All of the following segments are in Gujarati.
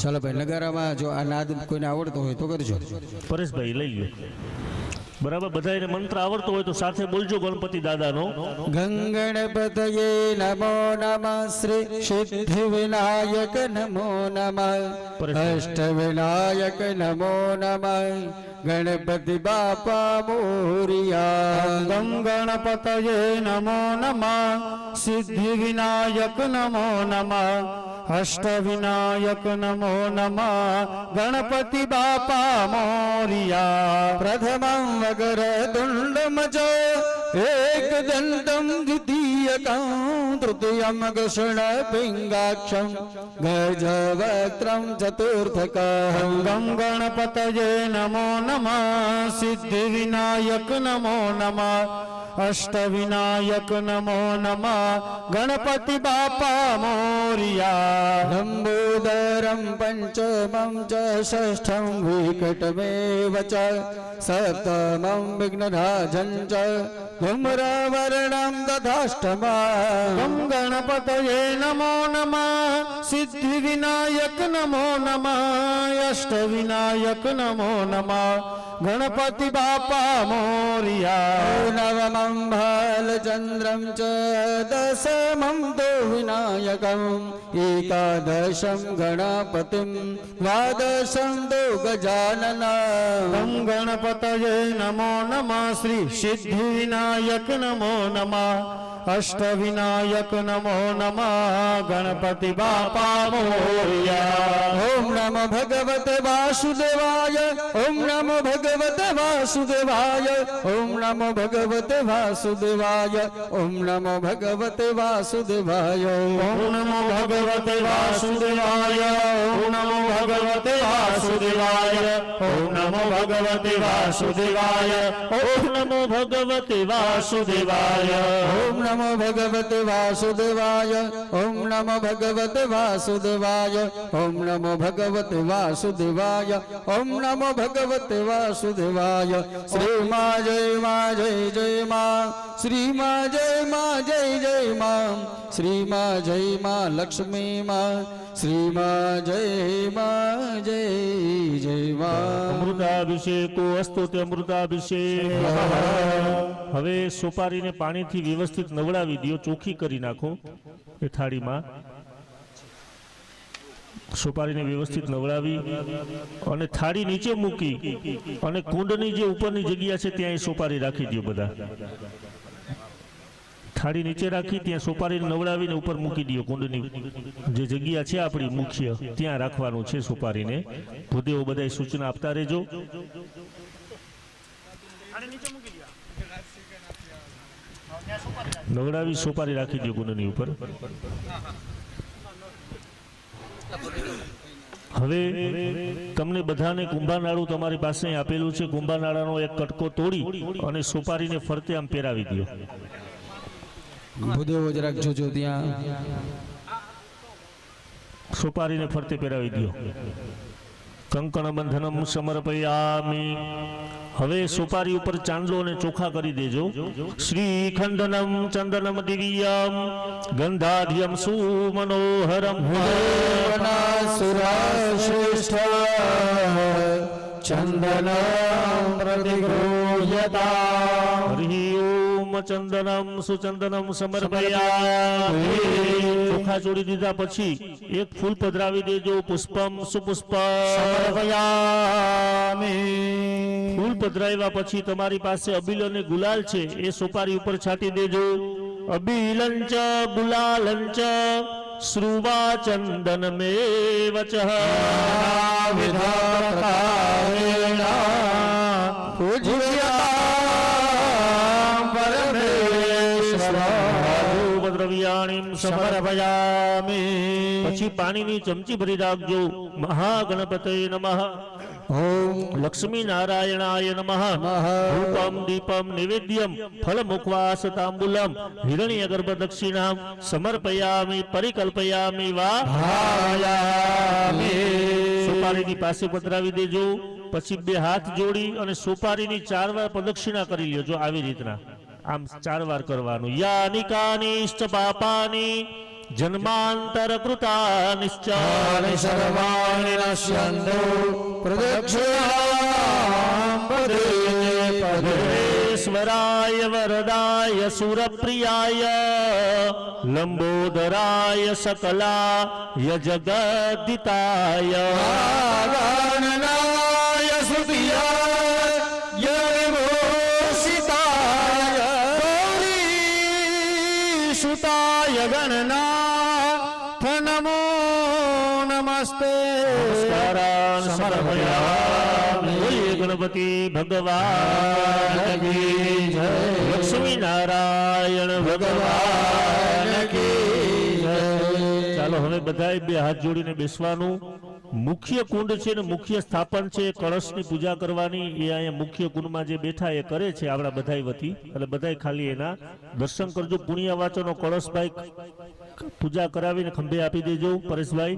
ચાલો ભાઈ નગારામાં જો આ નાદ કોઈને આવડતો હોય તો કરજો. પરેશભાઈ લઈ લો. બરાબર, બધાને મંત્ર આવડતો હોય તો સાથે બોલજો ગણપતિ દાદાનો. ગંગણપતયે નમો નમઃ શ્રી સિદ્ધિ વિનાયક નમો નમઃ અષ્ટ વિનાયક નમો નમઃ ગણપતિ બાપા મોરિયા. ગંગણપતયે નમો નમઃ સિદ્ધિ વિનાયક નમો નમઃ અષ્ટ વિનાયક નમો નમઃ ગણપતિ બાપા મોરિયા. પ્રથમં વગરતુંડમ ચ एकदन्तं द्वितीयकं तृतीयं कृष्णपिङ्गाक्षं गजवक्त्रं चतुर्थकं. गणपतये नमो नमः सिद्धि विनायक नमो नमः अष्ट विनायक नमो नमः गणपति बापा मोरिया. लंबोदरं पंचमं च षष्ठं विकटमेव च सप्तमं विघ्नराजं च धूम्रवर्णं तथाष्टमं. गणपतये नमो नमः सिद्धि विनायक नमो नमः अष्ट विनायक नमो नमः गणपति बापा मोरिया. नवमं भालचन्द्रं च दशमं तु विनायकम् एकादशं गणपतिं द्वादशं तु गजाननं. गणपतये नमो नमः श्री सिद्धि विनायक नमो नमः अष्ट विनायक नमो नमः गणपति बापा मोरिया. ओम नमो भगवते वासुदेवाय ओम नमो भगवते वासुदेवाय ओम नमो भगवते वासुदेवाय ओम नमो भगवते वासुदेवाय ओम नमो भगवते वासुदेवाय ओम नमो भगवते वासुदेवाय ओम नमो भगवते वासुदेवाय ઓમ નમો ભગવતે વાસુદેવાય. ओम नमो भगवते वासुदेवाय ओम नमो भगवते वासुदेवाय ओम नमो भगवते वासुदेवाय ओम नमो भगवते वासुदेवाय. श्री माँ जय माँ जय जय माँ श्री माँ जय माँ जय जय माँ श्री माँ जय माँ लक्ष्मी माँ श्री माँ जय माँ जय जय माँ. અમૃતાભિષેકો અસ્તુ તે અમૃતાભિષેક. હવે સોપારીને પાણીથી વ્યવસ્થિત નવડાવી દો, ચોખ્ખી કરી નાખો એ થાળીમાં. સોપારીને વ્યવસ્થિત નવડાવી અને થાળી નીચે મૂકી અને કુંડની જે ઉપરની જગ્યા છે ત્યાં એ સોપારી રાખી દો. બધા થાળી નીચે રાખી ત્યાં સોપારીને નવડાવીને ઉપર મૂકી દો. કુંડની જે જગ્યા છે આપણી મુખ્ય ત્યાં રાખવાનું છે સોપારીને. ભૂદેવો બધા સૂચના આપતા રહેજો. નવડાવી સોપારી રાખી દો કુંડની ઉપર. હવે તમને બધાને કુંભાનાળું તમારી પાસે આપેલું છે. કુંભાનાળાનો એક કટકો તોડી અને સોપારીને ફરતે આમ પહેરાવી દો. ભૂદેવો જરાક જોજો ત્યાં સોપારીને ફરતે પહેરાવી દો. કંકણ બંધનમ સમર્પયામિ. હવે સોપારી ઉપર ચાંદલો અને ચોખા કરી દેજો. શ્રી ખંડનમ ચંદનમ દિવ્યમ ગંધાધ્યમ સુમનોહરમ ચંદન प्रतिगृह्यता. હરિ ઓમ ચંદનમ સુચંદનમ સમર્પયામિ. ચોખા જોડી દીધા પછી એક ફૂલ પધરાવી દેજો. પુષ્પમ સુપુષ્પમ समर्पयामि. ફૂલ પધરાવ્યા પછી તમારી પાસે અબીલ અને ગુલાલ છે એ સોપારી ઉપર છાંટી દેજો. અબીલંચ ગુલાલંચ શ્રુવા ચંદનમેવ ચ. विधातारेण पूज्यतां परमेश्वरं દ્રવ્યાણીમ समर्पयामि. પછી પાણીની ચમચી ભરી રાખજો. મહાગણપતય નમઃ. ઓમ લક્ષ્મી નારાયણાય નમઃ. ધૂપમ દીપમ નિવેદ્યમ ફલમુખવાસ તાંબુલમ હિરણ્ય ગર્ભ દક્ષિણામ સમર્પયામિ પરિકલ્પયામિ વા. સોપારીની પાસે પધરાવી દેજો. પછી બે હાથ જોડી અને સોપારીની 4 વાર પ્રદક્ષિણા કરી લેજો. આવી રીતના આમ 4 વાર કરવાનું. યાનિ કાનિષ્ટ પાપાની જન્માંતર કૃતાનિશ્ચાનિ સર્વાણિ નશ્યન્તો પ્રદક્ષિણાં પદે પદે ઈશ્વરાય વરદાય સુરપ્રિયાય લંબોદરાય સકલાય જગદિતાય ગણનાય સ્તુતિયાય યવિભૂષિતાય ગૌરીસુતાય ગણનાથ નમો નમસ્તે નમસ્કારાન સમર્પયામિ. બોલીએ ગણપતિ ભગવાન કી જય. લક્ષ્મી નારાયણ ભગવાન કી જય. ચાલો હવે બધાય બે હાથ જોડીને બેસવાનું. મુખ્ય કુંડ છે ને મુખ્ય સ્થાપન છે, કળશની પૂજા કરવાની. એ અહીંયા મુખ્ય કુંડમાં જે બેઠા એ કરે છે આપણા બધાય વતી. એટલે બધાય ખાલી એના દર્શન કરજો. પુણ્ય વાંચોનો કળશભાઈ પૂજા કરાવીને ખંભે આપી દેજો. પરેશભાઈ.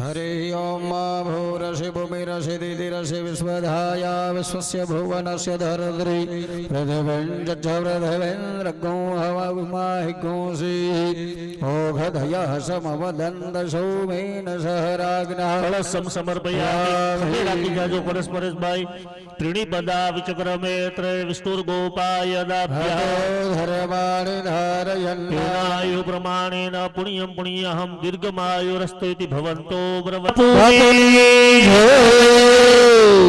હરે ઓમ ભૂરસि ભૂમિરસि દિતિરસि વિશ્વધાય વિશ્વસ્ય ભુવનસ્ય ધરત્રી પૃથિવીન્દ્રગો હવામાહિગોષિ ઓઘધયઃ સમવદન્ત સૌમેન સહરાગ્નઃ. કળશમ સમર્પયામિ. રાખી જાજો પરસ પરેશભાઈ. ત્રીણી પદા વિચક્રમે ત્રય વિષ્ણુર્ગોપાય ધર્માણિ ધારયન્ દાભ્યાયુ પ્રમાણેન પુણ્યમ પુણ્યહમ દીર્ઘમાયુરસ્તેતિ ભવન્તો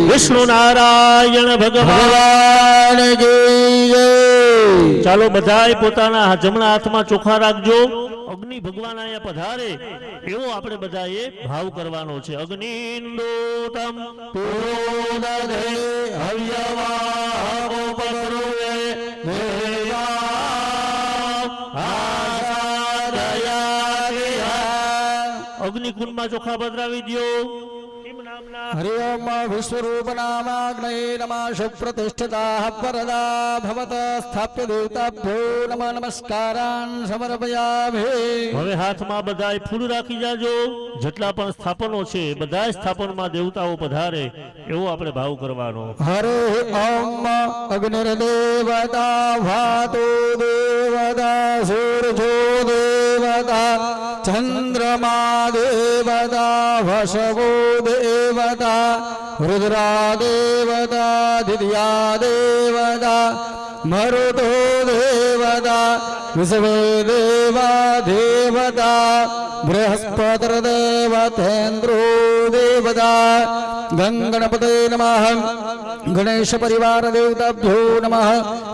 વિષ્ણુ નારાયણ ભગવાન. ચાલો બધાય પોતાના જમણા હાથમાં ચોખા રાખજો. અગ્નિ ભગવાન અહીંયા પધારે એવો આપણે બધાએ ભાવ કરવાનો છે. અગ્નિન્દોતમ પુરોદધે હવ્યવાહોપકૃવે અગ્નિકુંડમાં ચોખા પધરાવી દો. હરિ ઓમ વિશ્વરૂપ નામાગ્નય નમઃ સુપ્રતિષ્ઠિતાઃ વરદા ભવત સ્થાપ્ય દેવતાભ્યો નમઃ નમસ્કારાન સમર્પયામિ. હવે હાથમાં બધાય ફૂલ રાખી જાજો. જેટલા પણ સ્થાપનો છે બધાય સ્થાપનમાં દેવતાઓ પધારે એવો આપણે ભાવ કરવાનો. હરે ઓમ અગ્નિર્દેવતા વાતો દેવતા સૂર્જો દેવતા ચંદ્રમા દેવતા વસવો દેવતા રુદ્રા દેવતા દિવ્યા દેવતા મરુતો દેવતા વિશ્વે દેવા દેવતા બૃહસ્પતિર્દેવતેન્દ્રો દેવતા ગંગણપતે નમઃ. ગણેશ પરિવાર દેવતાભ્યો નમઃ.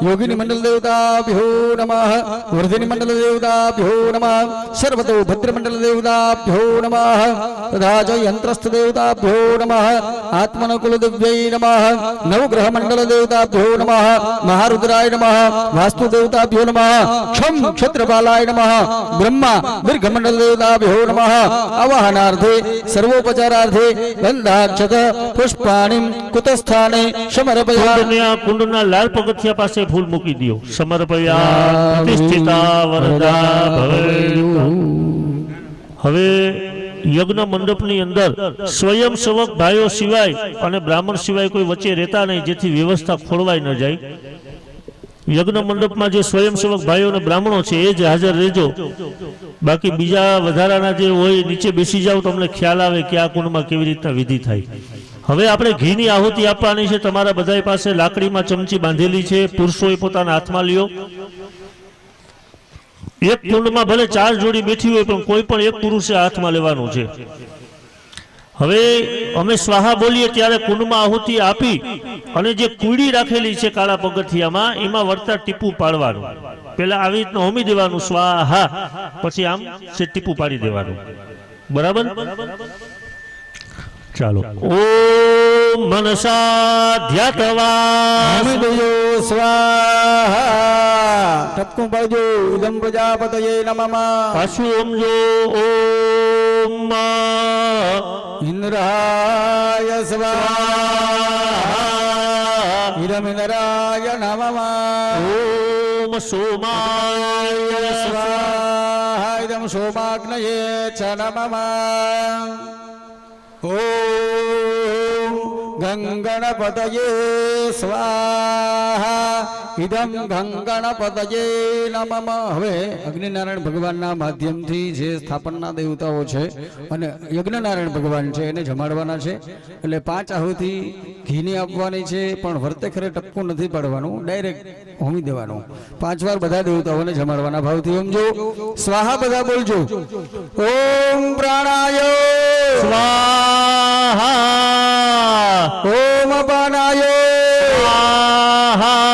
યોગિની મંડળ દેવતાભ્યો નમઃ. વર્ધિની મંડળ દેવતાભ્યો નમઃ. સર્વતો ભદ્ર મંડળ દેવતાભ્યો નમઃ. તથા ચ યંત્રસ્થ દેવતાભ્યો નમઃ. આત્મનકુલ દિવ્યૈ નમઃ. નવગ્રહ મંડળ દેવતાભ્યો નમઃ. મહારુદ્રાય નમઃ. વાસ્તુ દેવતાભ્યો નમઃ. ક્ષમ ક્ષેત્રપાલાય નમઃ. બ્રહ્મા દીર્ઘ મંડળ દેવતાભ્યો નમઃ. આવાહનાર્થે સર્વોપચારાર્થે ગંધાક્ષત પુષ્પાણિ કુતસ્થાને સમર્પયામિ. કુંડના લાલ પગથિયા પાસે ફૂલ મૂકી દો. સમર્પયા પ્રતિષ્ઠિતા વરદા ભવેયુ. હવે યજ્ઞ મંડપની અંદર સ્વયંસેવક ભાઈઓ સિવાય અને બ્રાહ્મણ સિવાય કોઈ વચ્ચે રહેતા નહીં, જેથી વ્યવસ્થા ખોળવાઈ ન જાય. યજ્ઞ મંડપમાં જે સ્વયંસેવક ભાઈઓ અને બ્રાહ્મણો છે એ જ હાજર રહેજો. બાકી બીજા વધારાના જે હોય નીચે બેસી જાવ, તમને ખ્યાલ આવે કે આ કુંડમાં કેવી રીતના વિધિ થાય. હવે આપણે ઘીની આહુતિ આપવાની છે. તમારા બધા પાસે લાકડીમાં ચમચી બાંધેલી છે. પુરુષોએ પોતાના હાથમાં લ્યો. એક કુંડમાં ભલે 4 જોડી બેઠી હોય પણ કોઈ પણ એક પુરુષે હાથમાં લેવાનું છે. હવે અમે સ્વાહા બોલીએ ત્યારે કુંડમાં આહુતિ આપી અને જે કુડી રાખેલી છે કાળા પગથિયામાં એમાં વળતા ટીપું પાડવાનું. પેલા આવી રીતના હોમી દેવાનું સ્વાહા, પછી આમ છે ટીપું પાડી દેવાનું. બરાબર? ચાલો. ઓમ મનસા ધ્યાત્વા સ્વાહા. ટપકું પાડજો. ઇદમ પ્રજાપતયે નમઃ. પાછું ઓમજો. ઓમ ઇન્દ્રાય સ્વાહા. ઇદમ ઇન્દ્રાય નમઃ. ઓમ સોમાય સ્વાહા. ઇદમ સોમાગ્નયે ચ નમઃ. ઓમ ગંગણપતયે સ્વાહા ઇદમ ગંગણપતયે નમઃ. હવે અગ્નિનારાયણ ભગવાનના માધ્યમથી જે સ્થાપનના દેવતાઓ છે અને યજ્ઞનારાયણ ભગવાન છે એને જમાડવાના છે. એટલે 5 આહુતિ ઘીની આપવાની છે, પણ વર્તે ખરે ટપકું નથી પાડવાનું, ડાયરેક્ટ હોમી દેવાનું. 5 વાર બધા દેવતાઓને જમાડવાના ભાવથી સમજો. સ્વાહા બધા બોલજો. ઓમ પ્રાણાય સ્વાહા, ઓમ અપાનાય સ્વાહા,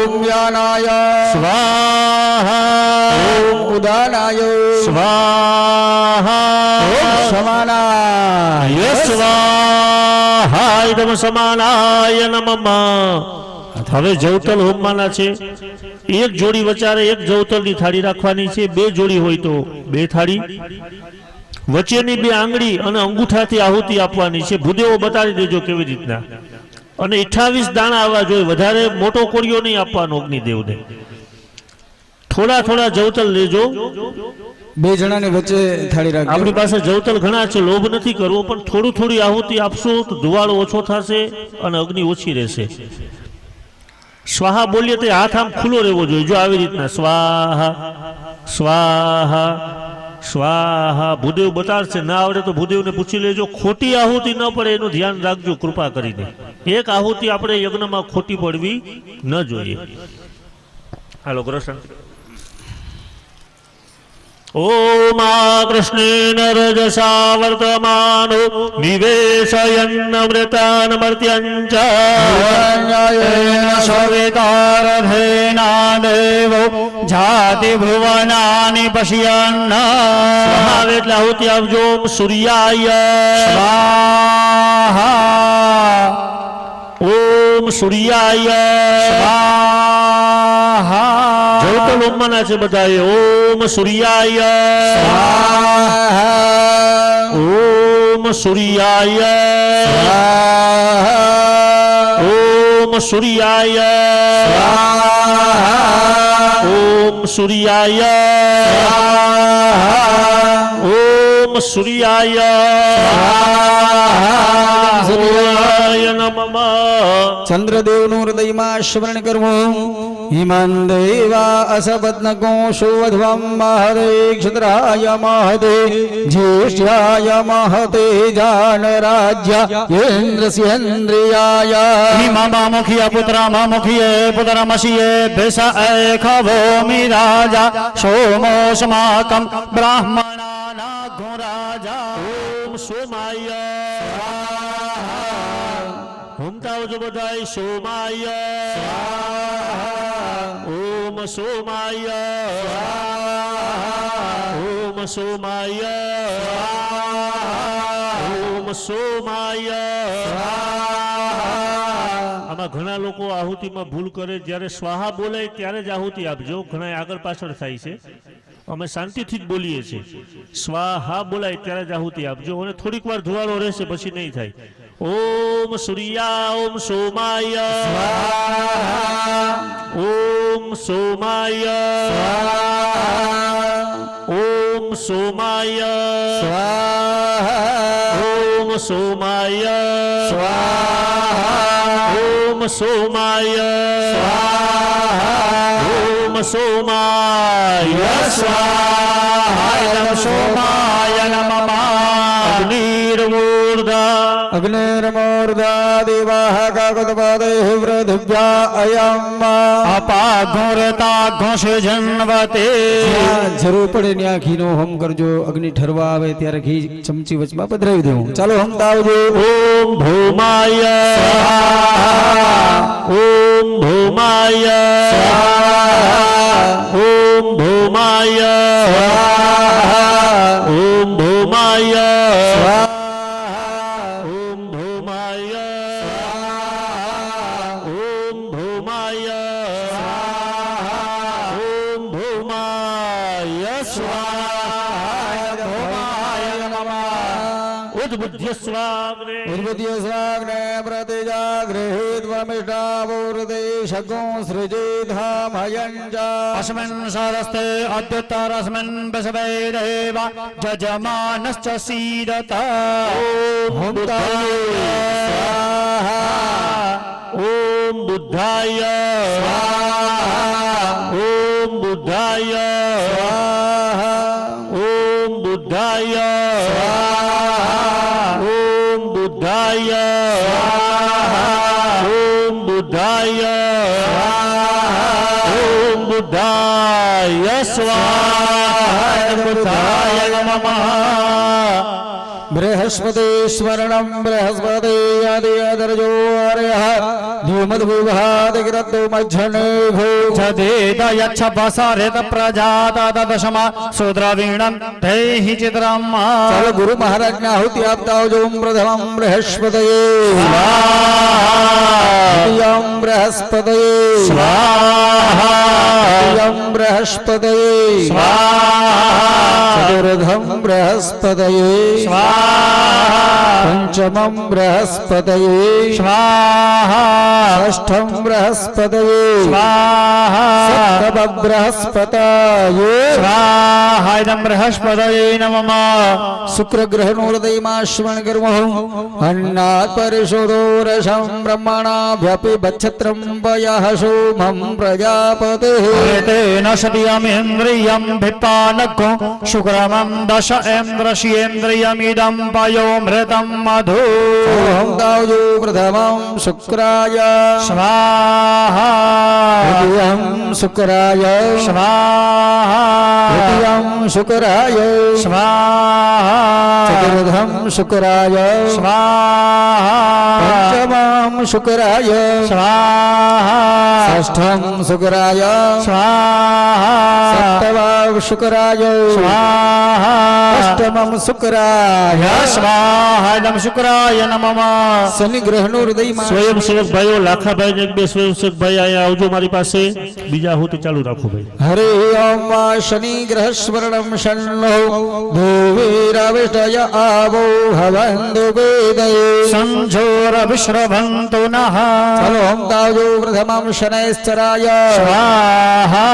ઓમ વ્યાનાય સ્વાહા, ઓમ ઉદાનાય સ્વાહા, ઓમ સમાનાય સ્વાહા ઇદમ સમાનાય નમઃ. હવે જવતલ હોમવાના છે. એક જોડી વચારે એક જવતલની થાળી રાખવાની છે. 2 જોડી હોય તો 2 થાળી. વચ્ચેની 2 આંગળી અને અંગૂઠાથી આહુતિ આપવાની છે. ભૂદેવો બતાવી દેજો કેવી રીતના. અને 28 દાણા આવવા જોઈએ. વધારે મોટો કોળિયો નહીં આપવાનો અગ્નિદેવને. થોડા થોડા જવતલ લેજો. 2 જણાની વચ્ચે થાળી રાખજો. આપણી પાસે જવતલ ઘણા છે, લોભ નથી કરવો, પણ થોડું થોડી આહુતિ આપશો તો ધુવાળો ઓછો થશે અને અગ્નિ ઓછી રહેશે. સ્વાહા બોલીએ તો હાથ આમ ખુલ્લો રહેવો જોઈએ. જો આવી રીતના સ્વાહા સ્વાહા સ્વાહા. ભૂદેવ બતાડશે, ના આવડે તો ભૂદેવને પૂછી લેજો. ખોટી આહુતિ ન પડે એનું ધ્યાન રાખજો કૃપા કરીને. એક આહુતિ આપણે યજ્ઞમાં ખોટી પડવી ન જોઈએ. હાલો કૃષ્ણ. ઓમ કૃષ્ણેન રજસા વર્તમાનો નિવેશયન્નમૃતાન મર્ત્યંચ સવિતારધેના દેવો જાતિ ભુવનાની પશ્યન્ન. સ્વાહા એટલે આહુતિ આપજો. ઓમ સૂર્યાય સ્વાહા, ઓમ સૂર્યાય સ્વાહા, જવતલ હોમવાના છે બધાએ. ઓમ સૂર્યાય ઓમ સૂર્યાય ઓમ સૂર્યાય ઓમ સૂર્યાય ઓમ સૂર્યાય સૂર્યાય નમઃ. ચંદ્રદેવનું હૃદયમાં સ્મરણ કરવું. હિમાન દેવા અસપત્નકોશો વધ્વમ મહદે ક્ષત્રાય મહદે જ્યેષ્ઠ્યાય મહતે જાનરાજ્ય ઇન્દ્રસ્યેન્દ્રિયાય હિમમામુખીય પુત્રમામુખીય પુત્રમશીય ભેષ એખભૂમિ રાજા સોમોસ્માકં બ્રાહ્મણાના ઘોરાજા. ઓમ સોમાય હોમતા આવજો બધાય. સોમાય ઓમ સોમાય ઓમ સોમાય ઓમ સોમાય. આમાં ઘણા લોકો આહુતિમાં ભૂલ કરે. જ્યારે સ્વાહા બોલાય ત્યારે જ આહુતિ આપજો. ઘણા આગળ પાછળ થાય છે. અમે શાંતિથી જ બોલીએ છીએ. સ્વાહા બોલાય ત્યારે જ આહુતિ આપજો. અને થોડીક વાર ધુવાળો રહેશે, પછી નહીં થાય. ઓમ સૂર્યા ઓમ સોમાય ઓમ સોમાય ઓમ સોમાય ઓમ સોમાય ઓમ સોમાય ઓમ સોમાય સ્વાહા સોમાય નમઃ. અગ્નિર્મૂર્ધા અગ્નિર્મૂર્ધા દેવાઃ કાકતપાદેઃ વૃદ્ધભ્યા અયમ. અપાઘોરતા જન્વતે. જરૂર પડે ત્યાં ઘીનો હોમ કરજો. અગ્નિ ઠરવા આવે ત્યારે ઘી ચમચી વચમાં પધરાવી દેવું. ચાલો હોમતા આવજો. ઓમ ભૂમાય ઓમ ભૂમાય ઓમ ભૂમાય ઓમ ભૂમાય ઓમ ભૂમાય ઓમ ભૂમાય ઓમ ભૂમાય સ્વાહા. ઉદ્બુદ્ધ્ય સ્વાગ્રે ઉર્વદ્ય સ્વાગ્ને પ્રતિજાગૃહીત્વમિષ્ટાવૂર્દે શગો સૃજેધામયંજા अस्मिन् सरस्ते अद्युत्तरस्मिन् वसवे देव जजमानश्च सीदता ॐ स्वाहा ઓમ બુદ્ધાય ઓમ બુદ્ધાય ઓમ બુદ્ધાય ઓમ બુદ્ધાય ઓમ બુદ્ધાય ઓમ બુદ્ધાય સ્વાહા બુદ્ધાય નમઃ बृहस्पतिस्वर्णं बृहस्पति आदिदर्जो आर्यः धूमद्विभादिग्रतो मज्जनेभो जदेत यच्छ बसरित प्रजात दशमा सुद्रवीणं देहि चित्रम् चल गुरु महाराज ने आहुति आपता जो प्रथमं बृहस्पतये द्वितीयं बृहस्पतये तृतीयं बृहस्पतये चतुर्थं बृहस्पतये पंचमं बृहस्पतये षष्ठं बृहस्पतये सप्तमं बृहस्पतये इदं बृहस्पतये नमः शुक्र ग्रह नोदयमाश्वण कर्मो अन्नात् परिशोधो रसं ब्रह्मणाभ्यपि बच्छत्रं वयः सोमं प्रजापतिः तेन सत्यमिन्द्रियं भिप्पानघो शुक्रमं दश इन्द्रस्येन्द्रियमिदं पयोमृतं मधु ओम दावजो प्रथमं शुक्राय स्वाहा द्वितीयं शुक्राय स्वाहा तृतीयं शुक्राय स्वाहा चतुर्थं शुक्राय स्वाहा पंचमं शुक्राय स्वाहा षष्ठं शुक्राय स्वाहा सप्तमं शुक्राय स्वाहा अष्टमं शुक्राय स्वाहा इदं शुक्राय नमः शनि ग्रह નો હૃદયમાં સ્વયંસેવક ભાઈઓ લાખાભાઈ ને એક બે સ્વયંસેવક ભાઈ અહીંયા આવજો મારી પાસે બીજા આહુતિ ચાલુ રાખો ભાઈ हरे ओम शनि ग्रह स्वर्णम शन्नो भूवीरविष्टय आवो भवन्तु वेदये संझोरविश्रवन्तु नः चलो ओम तावजो प्रथमं शनैश्चराय स्वाहा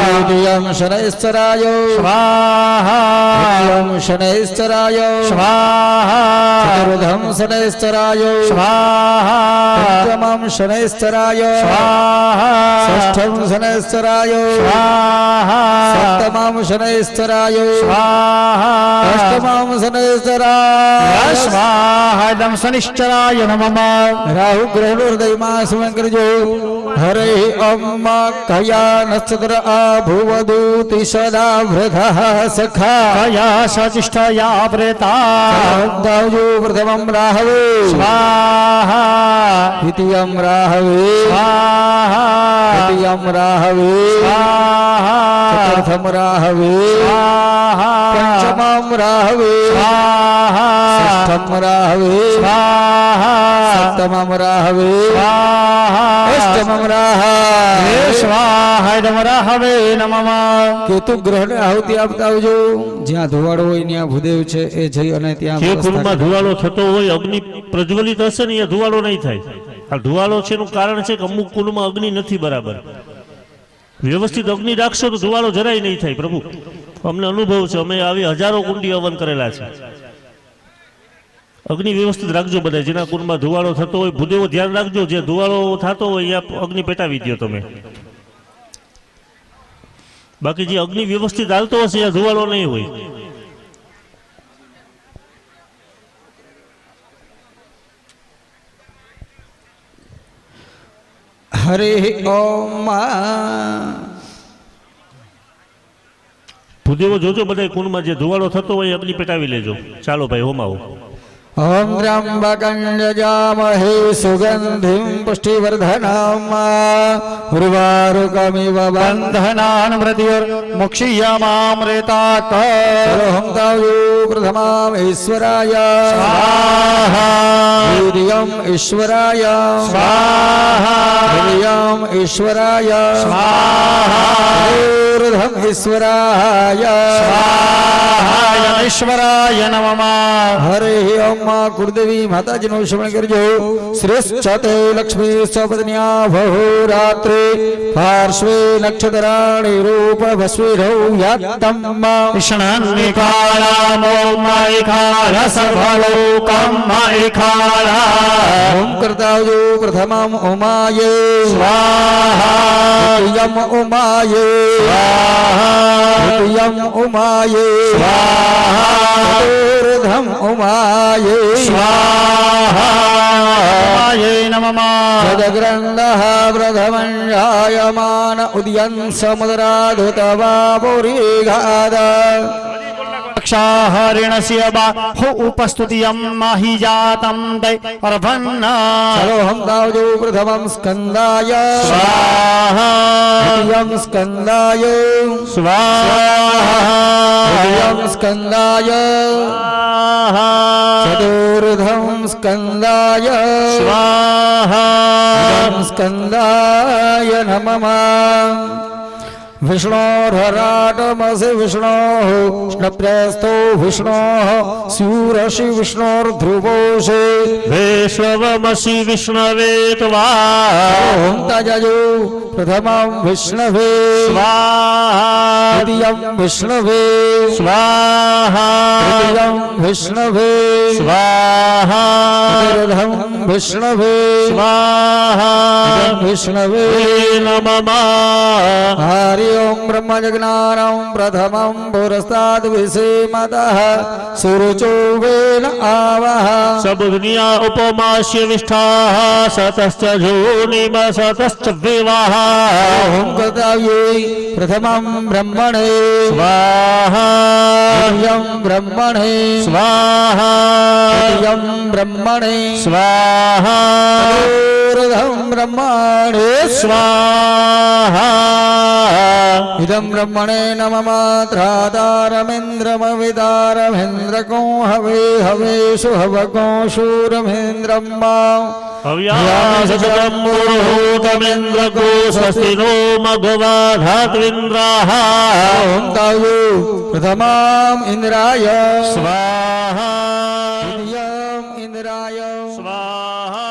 द्वितीयं शनैश्चराय स्वाहा तृतीयं शनैश्चराय स्वाहा चतुर्थं शनैश्चराय स्वाहा पंचमं शनैश्चराय स्वाहा षष्ठं शनैश्चराय स्वाहा सप्तमं शनैश्चराय स्वाहा अष्टमं शनैश्चराय स्वाहा इदं शनिश्चराय नमः राहु ग्रह हृदयમાં સ્મરણ કરજો હરે ઓમ કયા નક્ષત્ર આભુવદૂતિ સદા વૃધઃ સખા कया सचिष्ठया व्रता દાવજો પ્રથમં રાહવે स्वाहा દ્વિતીયં રાહવે स्वाहा તૃતીયં રાહવે स्वाहा ચતુર્થમ રાહવે स्वाहा પંચમમ રાહવે स्वाहा ષષ્ઠમ રાહવે स्वाहा સપ્તમમ રાહવે स्वाहा અષ્ટમમ રાહવે स्वाहा इदं राहवे नमः કેતુ ગ્રહને આહુતિ આપતા આવજો જ્યાં ધુવાડો હોય ત્યાં ભૂદેવ છે એ જઈ અને ત્યાં જે વ્યવસ્થા કુંડમાં કરે. ધુવાળો થતો હોય અગ્નિ પ્રજ્વલિત હશે ને એ ધુવાળો નહીં થાય. આ ધુવાળો છે એનું કારણ છે કે અમુક કુંડમાં અગ્નિ નથી બરાબર. વ્યવસ્થિત અગ્નિ રાખશો તો ધુવાળો જરાય નહીં થાય. પ્રભુ અમને અનુભવ છે, અમે આવી હજારો કુંડી હવન કરેલા છે. અગ્નિ વ્યવસ્થિત રાખજો બધા. જેના કુંડમાં ધુવાળો થતો હોય ભૂદેવો ધ્યાન રાખજો. જે ધુવાળો થતો હોય ત્યાં અગ્નિ પેટાવી દો તમે. બાકી જે અગ્નિ વ્યવસ્થિત હાલતો હશે ત્યાં ધુવાળો નહીં હોય. હરે ઓમ ભૂદેવો જોજો બધા કુંડમાં જે ધુવાળો થતો હોય અગ્નિ પેટાવી લેજો. ચાલો ભાઈ હોમાવો. ॐ त्र्यम्बकं यजामहे सुगन्धिं पुष्टिवर्धनम् उर्वारुकमिव बन्धनान् मृत्युर्मुक्षीयमामृतात् बन्धहं तावु प्रथमाम् ईश्वराय स्वाहा वीर्यम् ईश्वराय स्वाहा वीर्यम् ईश्वराय स्वाहा ऊर्ध्वम् ईश्वराय ईश्वराय नमः हरे ओम कुलदेवी माताजी નું શ્રવણ કરજો શ્રેષ્ઠતે લક્ષ્મી સપત્ન્યા બહુરાત્રે પાર્શ્વે નક્ષત્રાણી રૂપ ભસ્વીરૌ યાત્તમ कृष्णान्निकालामो मायिकाला सर्वलोकं मायिकाला ओम कर्तावो प्रथमम् उमाये स्वाहा द्वितीयम् उमाये स्वाहा तृतीयम् उमाये स्वाहा चतुर्थम् उमाये स्वाहा ये नमः सदग्रन्थः प्रथमं जायमान उदयन् समुद्राधुतवापुरीघाद क्षाहरिणस्य बाहु उपस्तुतियं माहि जातं दैर्भन्ना सरोहं तावजो प्रथमं स्कन्दाय स्वाहा द्वितीयं स्कन्दाय स्वाहा तृतीयं स्कन्दाय स्वाहा चतुर्थं स्कन्दाय स्वाहा पंचमं स्कन्दाय नमः विष्णोर्हराटमसि विष्णोः स्नप्यस्थो विष्णोः स्यूरसि विष्णोर्ध्रुवोषे विश्ववमसि विष्णवे त्वा ॐ तजजो प्रथमं विष्णवे स्वाहा द्वितीयं विष्णवे स्वाहा तृतीयं विष्णवे स्वाहा चतुर्थं विष्णवे स्वाहा विष्णवे नमः हरि ओम ब्रह्मजज्ञानं प्रथमं पुरस्ताद् विसेमतः सुरुचोवेन आवह सब दुनिया उपमास्य विष्ठाः सतश्च जोनिम सतश्च विवाह ओम कर्तव्ये प्रथमं ब्रह्मणे स्वाहा द्वितीयं ब्रह्मणे स्वाहा तृतीयं ब्रह्मणे स्वाहा चतुर्थं ब्रह्मणे स्वाहा इदं ब्रह्मणे नममात्रातारमेन्द्रमवितारमेन्द्रको हवे हवेषु हवको शूरमेन्द्रं हव्यासचतमुहूर्तमेन्द्रको स्वस्ति नो मघवाधात्विन्द्राः ॐ तावु प्रथमाम् इन्द्राय स्वाहा द्वितीयम् इन्द्राय स्वाहा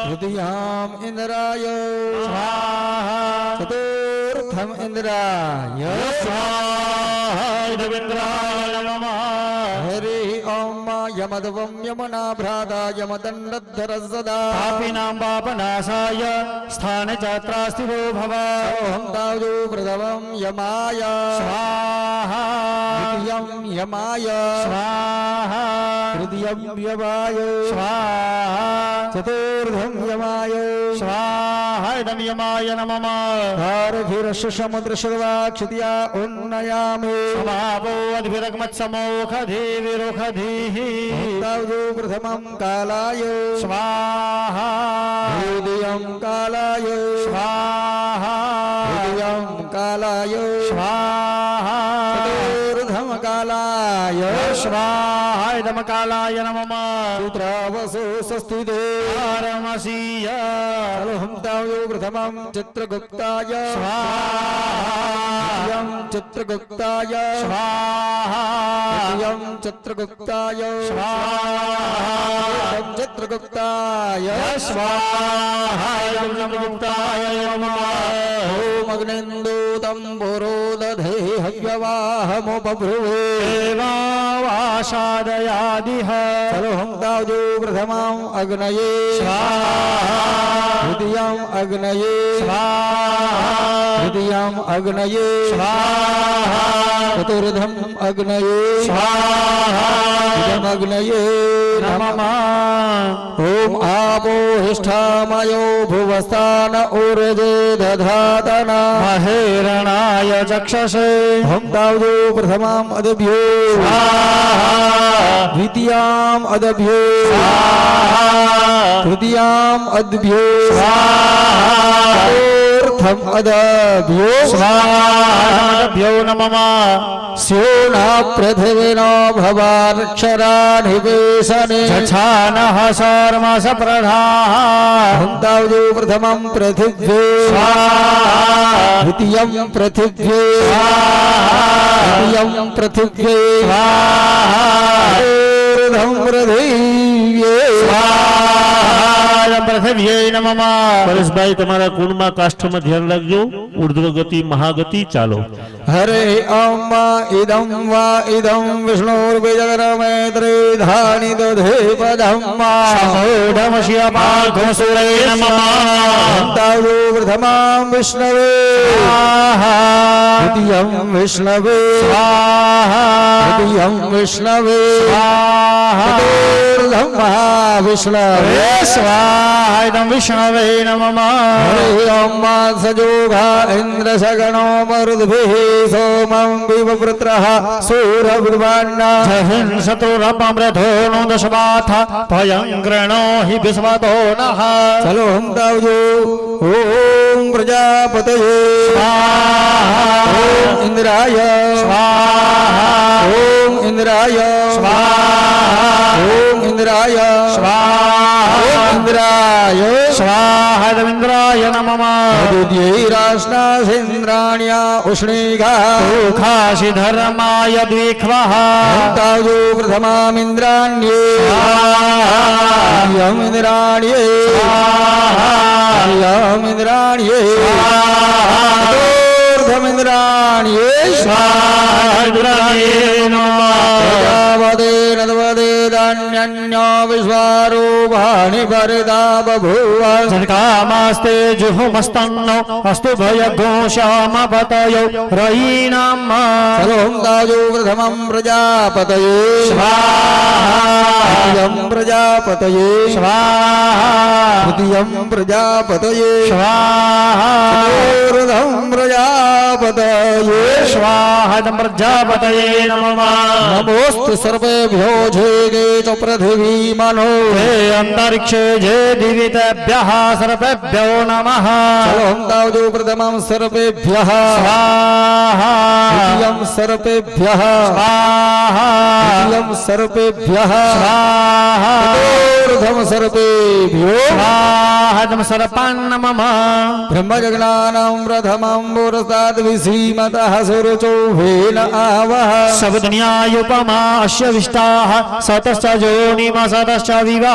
तृतीयाम् इन्द्राय स्वाहा चतुर्थम् इन्द्राय स्वाहा देवेन्द्राय नमः हरि ओम यमध्वं यमुना भ्राता यमदण्डधर सदा पापिनां पापनाशाय स्थानछत्रास्ति वो भव ॐ तावु प्रथमं यमाय स्वाहा द्वितीयं यमाय स्वाहा तृतीयं यमाय स्वाहा चतुर्थं यमाय स्वाहा इदं यमाय नमः धारधिरस्य समुद्रशर्वाक्षित्या उन्नयामि समापो अद्भिरग्मत्समोखधीविरुखधीः तावु प्रथमं कालाय स्वाहा द्वितीयं कालाय स्वाहा तृतीयं कालाय स्वाहा चतुर्थं कालाय स्वाहा इदं कालाय नमः सूत्रावसु स्वस्तिदे पारमसीय अहं तावु प्रथमं चित्रगुप्ताय स्वाहा चित्रगुप्ताय स्वाहा द्वितीयं चित्रगुप्ताय स्वाहा चित्रगुप्ताय स्वाहा इदं चित्रगुप्ताय नमः ॐ अग्निन्दूतं पुरोदधे हव्यवाहमुपब्रुवे देवावासादयादिह अहं तावु प्रथमं अग्नये स्वाहा द्वितीयम् अग्नये स्वाहा तृतीयम् अग्नये स्वाहा चतुर्थम् अग्नये स्वाहा इदमग्नये नमः ॐ आपो हिष्ठामयो भुवस्तान ऊर्जे दधातना महेरणाय चक्षसे હમ તાવજો પ્રથમામ અદભ્યો સ્વાહા દ્વિતીયામ અદભ્યો સ્વાહા તૃતીયામ અદભ્યો સ્વાહા ચતુર્થમ અદભ્યો સ્વાહાભ્યો નમઃ સ્યોના પૃથ્વીનો ભવાક્ષરા નિવેશને જછાનઃ સર્મસ પ્રધાઃ હમ તાવજો પ્રથમમ પૃથિવ્યે સ્વાહા દ્વિતીયમ પૃથિવ્યે તૃતીયમ પૃથિવ્યે ચતુર્થમ પૃથિવ્યે પૃથ્વ્યે નમઃ પરેશભાઈ તમારા કુળમાં કાષ્ઠમાં ધ્યાન રાખજો ઉર્ધ્વ ગતિ મહાગતિ ચાલો હરે ઓમ ઇદં વા ઇદં વિષ્ણુર્વિજગરમે ત્રિધાની દધે પદમ સૌઢમસ્યપાઘોસુરે નમઃ તાવજો પ્રથમામ વિષ્ણવે દ્વિતીયમ વિષ્ણવે તૃતીયમ વિષ્ણવે ચતુર્થમ મહાવિષ્ણવે સ્વાહાયદં વિષ્ણવે નમઃ હરે ઓમ સજોગા ઇન્દ્ર સગણો મરુદ્ભિઃ સોમં વિવવૃત્રઃ સૂરભ્રુવાન્ના જહિંસતુરપમૃધો નો દશવાથ ભયંગ્રણો હિ વિશ્વતો નઃ ચલો હમ તાવજો ઓમ પ્રજાપતયે ઓમ ઇન્દ્રાય ઓમ ઇન્દ્રાય ઓમ ઇન્દ્રાય ઓમ ઇન્દ્રાય સ્વાહાયદમિન્દ્રાય નમઃ દ્વિતીયૈરાશ્નાસિન્દ્રાણ્યા ઉષ્ણીઘા સુખાસી ધર્માય દ્વિખ્વઃ તાવજો પ્રથમામિન્દ્રાણ્યે દ્વિતીયમ ઇન્દ્રાણ્યે તૃતીયમ ઇન્દ્રાણ્યે ચતુર્થમ ઇન્દ્રાણ્યે સ્વાહાયદિન્દ્રાય નમઃ પ્રજાપતે નદવદે દાન્યન્યો વિશ્વારૂપાણિ ભરતા બભૂવ જનકામાસ્તે જુહુમસ્તન્નો અસ્તુ ભયઘોષામપતયો રયીનામ ચલો હમ તાવજો પ્રથમમ પ્રજાપતયે સ્વાહા દ્વિતીયમ પ્રજાપતયે સ્વાહા તૃતીયમ પ્રજાપતયે સ્વાહા ચતુર્થમ પ્રજાપતયે સ્વાહાદં પ્રજાપતયે નમઃ નમોસ્તુ સર્વેભ્યો જે ચ પૃથિવી મનો હે અંતરિક્ષે જે દિવિતેભ્યઃ સર્વેભ્યો નમઃ ચલો હમ તાવજો પ્રથમમ સર્વેભ્યઃ સ્વાહા દ્વિતીયમ સર્વેભ્યઃ સ્વાહા તૃતીયમ સર્વેભ્યઃ સ્વાહા ચતુર્થમ સર્વેભ્યો સ્વાહાદં સર્પાન નમઃ બ્રહ્મજ્ઞાનમ પ્રથમમ પુરસ્તાદ વિસીમતઃ સુરચોભેન આવહ શબ્દન્યાયુપમા અસ્ય વિષ્ટાઃ સતશ્ચ જોનિમ સતશ્ચ વિવહ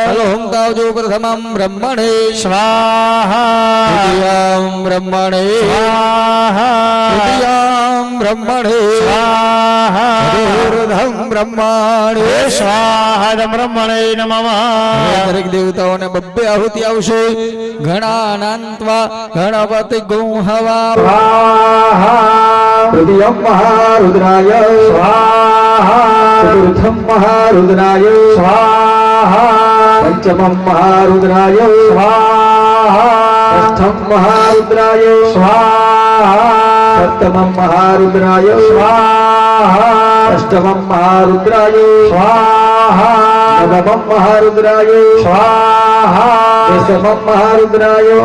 ચલો હમ તાવજો પ્રથમમ બ્રહ્મણે સ્વાહા દ્વિતીયમ બ્રહ્મણે સ્વાહા તૃતીયમ બ્રહ્મણે સ્વાહા ચતુર્થમ બ્રહ્મણે સ્વાહાદં બ્રહ્મણે નમઃ દરેક દેવતાઓને બબ્બે આહુતિ આવશે ગણાનાન્ત્વા ગણપતિ ગુહવા તૃતીયમ મહારુદ્રાય ચતુર્થમ મહારુદ્રાય પંચમમ મહારુદ્રાય ષષ્ઠમ મહારુદ્રાય સપ્તમમ મહારુદ્રાય અષ્ટમમ મહારુદ્રાય નવમમ મહારુદ્રાય દશમમ મહારુદ્રાય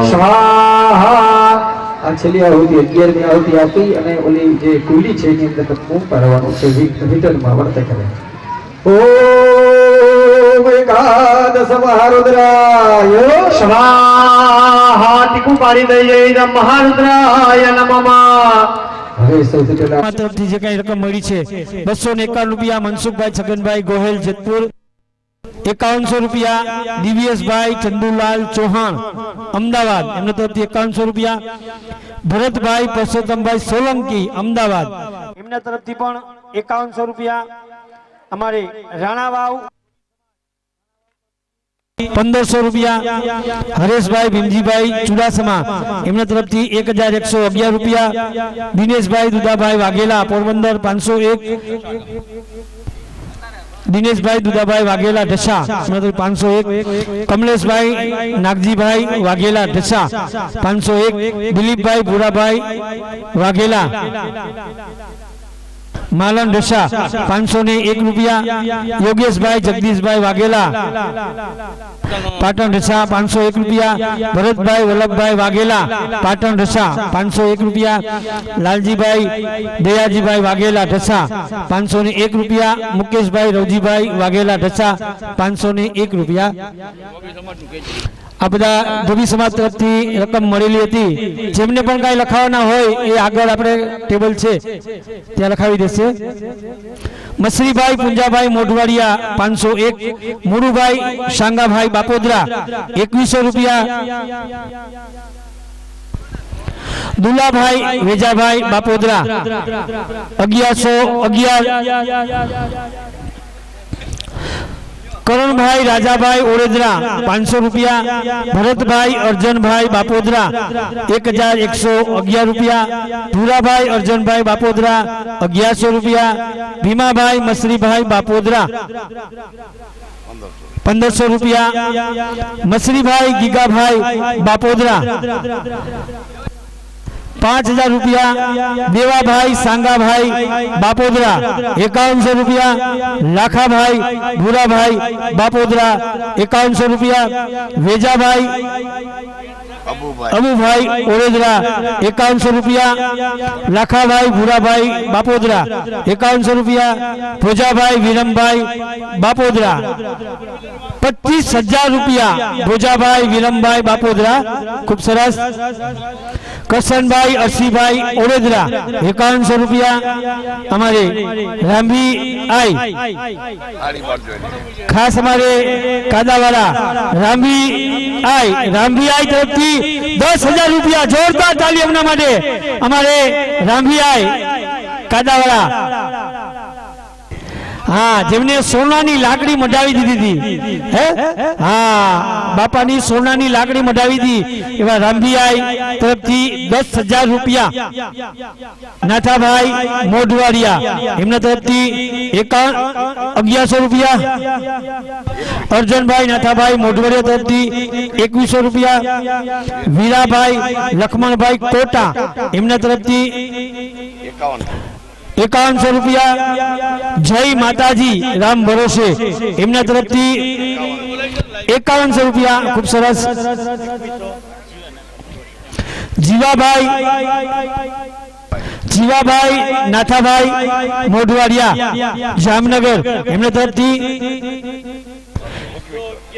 આ છેલ્લી આહુતિ 11મી આહુતિ આપી અને ઓલી જે કુલી છે એની અંદર હું કરવાનું છે રિટર્નમાં વર્તે કરે ઓમ એકાદશ મહારુદ્રાય સ્વાહા ટીકુ પાડી દઈએ ઇદં મહારુદ્રાય નમઃ હવે સૌથી પહેલા તરફથી જે કઈ રકમ મળી છે 251 રૂપિયા મનસુખભાઈ છગનભાઈ ગોહેલ જેતપુર, 5100 રૂપિયા દિવ્યેશભાઈ ચંદુલાલ ચૌહાણ અમદાવાદ એમના તરફથી 5100 રૂપિયા, ભરતભાઈ પરસોત્તમભાઈ સોલંકી અમદાવાદ એમના તરફથી પણ 5100 રૂપિયા, અમારે રાણાવાવ 1500 રૂપિયા, હરેશભાઈ ભીમજીભાઈ ચુડાસમા એમના તરફથી 1111 રૂપિયા, દિનેશભાઈ દુદાભાઈ વાઘેલા પોરબંદર 501, દિનેશભાઈ દુદાભાઈ વાઘેલા ઢસા 501, કમલેશભાઈ નાગજીભાઈ વાઘેલા ઢસા 501, દિલીપભાઈ ભૂરાભાઈ વાઘેલા માલન ઢસા 501 રૂપિયા, યોગેશભાઈ જગદીશભાઈ વાઘેલા પાટણ ઢસા 501 રૂપિયા, ભરતભાઈ વલ્લભભાઈ વાઘેલા પાટણ ઢસા 501 રૂપિયા, લાલજીભાઈ દયાજીભાઈ વાઘેલા ઢસા 501 રૂપિયા, મુકેશભાઈ રવજીભાઈ વાઘેલા ઢસા 501 રૂપિયા. આ બધા ધોબી સમાજ તરફથી રકમ મળેલી હતી. જેમને પણ કાંઈ લખાવાના હોય એ આગળ આપણે ટેબલ છે ત્યાં લખાવી દેશે. મસરીભાઈ પુંજાભાઈ મોઢવાડિયા 501, મુરુભાઈ શાંગાભાઈ બાપોદરા 2100 રૂપિયા, દુલાભાઈ વેજાભાઈ બાપોદરા 1111, કરણભાઈ રાજાભાઈ ઓળેદરા 500 રૂપિયા, ભરતભાઈ અર્જનભાઈ બાપોદરા 1111 રૂપિયા, ભૂરાભાઈ અર્જનભાઈ બાપોદરા 1100 રૂપિયા, ભીમાભાઈ મસરીભાઈ બાપોદરા 1500 રૂપિયા, મસરીભાઈ ગીગાભાઈ બાપોદરા 5000 રૂપિયા, દેવાભાઈ સાંગાભાઈ બાપોદરા 5100 રૂપિયા, લાખાભાઈ ભૂરાભાઈ બાપોદરા 5100 રૂપિયા, વેજાભાઈ અબુભાઈ ઓળેદરા 5100 રૂપિયા, લાખાભાઈ ભૂરાભાઈ બાપોદરા 5100 રૂપિયા, ભોજાભાઈ વિરમભાઈ બાપોદરા 25000 રૂપિયા, ભોજાભાઈ વિરમભાઈ બાપોદરા. ખૂબ સરસ. કરશનભાઈ અરસીભાઈ ઓળેદરા 5100 રૂપિયા, हमारे रामभी आई खास हमारे कादावाला रामभी आई तरफ थी 10,000 રૂપિયા. जोरदार ताली हमना माटे हमारे रामभी आई कादावाला. हाँ जेमने सोनानी लाकड़ी मढावी दीधी थी है हाँ बापानी सोनानी लाकड़ी मढावी थी एवा रामभीआई तरफथी 10,000 રૂપિયા. नाथाभाई मोढवाडिया एमना तरफथी 1100 રૂપિયા. अर्जुनभाई नाथाभाई मोढवाडिया तरफथी 2100 રૂપિયા. वीराभाई लक्ष्मणभाई कोटा एमना तरफथी 5100 રૂપિયા. जय माताजी राम भरोसे एमना तरफथी 5100 રૂપિયા. खूब सरस. जीवाभाई नाथाभाई मोढवाडिया जामनगर एमना तरफथी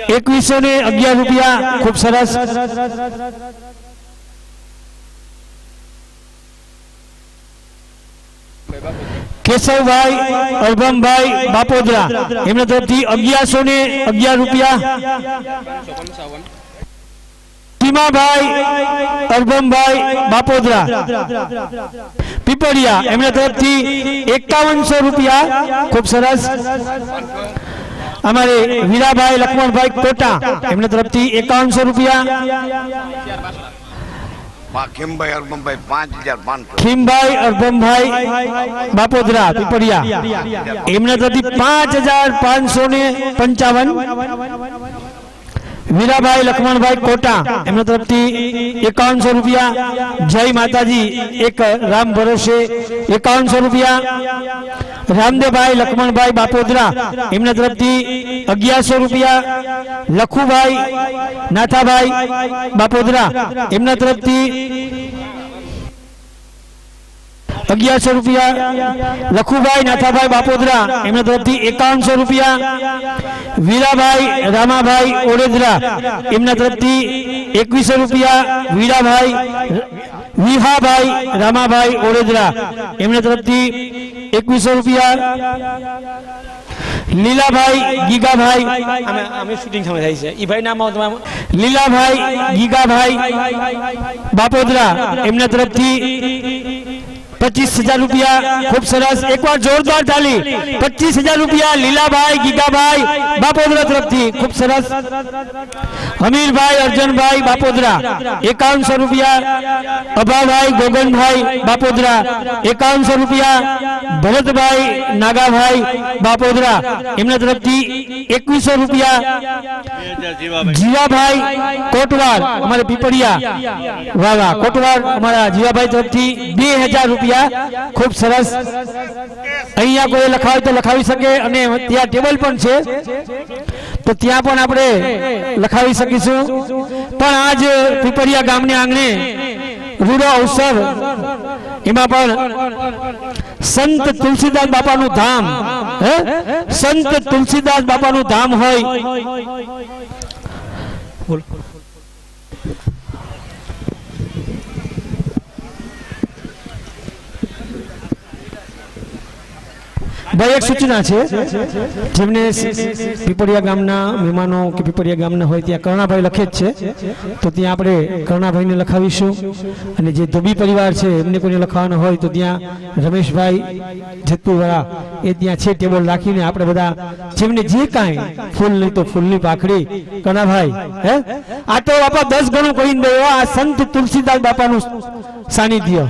2111 રૂપિયા. खूब सरस. केशवभाई अरबमभाई बापोदरा एमना तरफथी 1111 રૂપિયા. टीमाभाई अरबमभाई बापोदरा पीपड़िया एमना तरफथी 5100 રૂપિયા. खूब सरस. हमारे वीराभाई लक्ष्मणभाई कोटा एमना तरफथी 5100 રૂપિયા. खीमभाई अरबमभाई 5500. खीमभाई अरबमभाई बापोदरा पीपड़िया एमना तरफथी 5555. वीराभाई लक्ष्मणभाई कोटा एमना तरफथी 5100 રૂપિયા. जय माताजी एक राम भरोसे 5100 રૂપિયા. रामदेवभाई लक्ष्मणभाई बापोदरा एमना तरफथी 1100 રૂપિયા. लखुभाई नाथाभाई बापोदरा एमना तरफथी 1100 રૂપિયા. लखुभाई नाथाभाई बापोदरा एमना तरफथी 5100 રૂપિયા. वीराभाई रामाभाई ओडेदरा एमना तरफथी 2100 રૂપિયા. वीराभाई विहाभाई रामाभाई ओडेदरा एमना तरफथी 2100 રૂપિયા. लीलाभाई गीगाभाई हमें शूटिंग समय થાય છે ઈ ભાઈ નામ આવો તમારું. लीलाभाई गीगाभाई बापोदरा एमना तरफथी 25,000 રૂપિયા, ખૂબ સરસ, એકવાર જોરદાર તાલી. 25,000 રૂપિયા લીલાભાઈ ગીગાભાઈ બાપોદરા તરફથી, ખૂબ સરસ. હમીરભાઈ અર્જનભાઈ બાપોદરા 5100 રૂપિયા. અભાભાઈ ગોગનભાઈ બાપોદરા 5100 રૂપિયા. ભરતભાઈ નાગાભાઈ બાપોદરા એમના તરફથી 2100 રૂપિયા. જીવાભાઈ કોટવાર અમારે પીપળિયા, વાહ વાહ, કોટવાર અમારા જીવાભાઈ તરફથી 2000 રૂપિયા, ખૂબ સરસ. અહીંયા કોઈ લખાવે તો લખાવી શકે, અને ત્યાં ટેબલ પણ છે તો ત્યાં પણ આપણે લખાવી શકીશું. પણ આજ પીપળિયા ગામને આંગણે રૂડો અવસર, એમાં પણ સંત તુલસીદાસ બાપાનું ધામ, સંત તુલસીદાસ બાપાનું ધામ હોય. ભાઈ એક સૂચના છે, જેમને પીપળિયા ગામના મહેમાનો કે પીપળિયા ગામના હોય ત્યાં કર્ણાભાઈ લખે જ છે, તો ત્યાં આપણે કર્ણાભાઈને લખાવીશું. અને જે ધોબી પરિવાર છે એમને કોઈને લખાવાનો હોય તો ત્યાં રમેશભાઈ જેતપુરવાળા એ ત્યાં છે ટેબલ રાખીને આપણે બધા જેમને જે કાંઈ ફૂલ નહીં તો ફૂલની પાખડી. કર્ણાભાઈ આ તો બાપા 10 ગણું કહીને દો, આ સંત તુલસીદાસ બાપાનું સાનિધ્ય.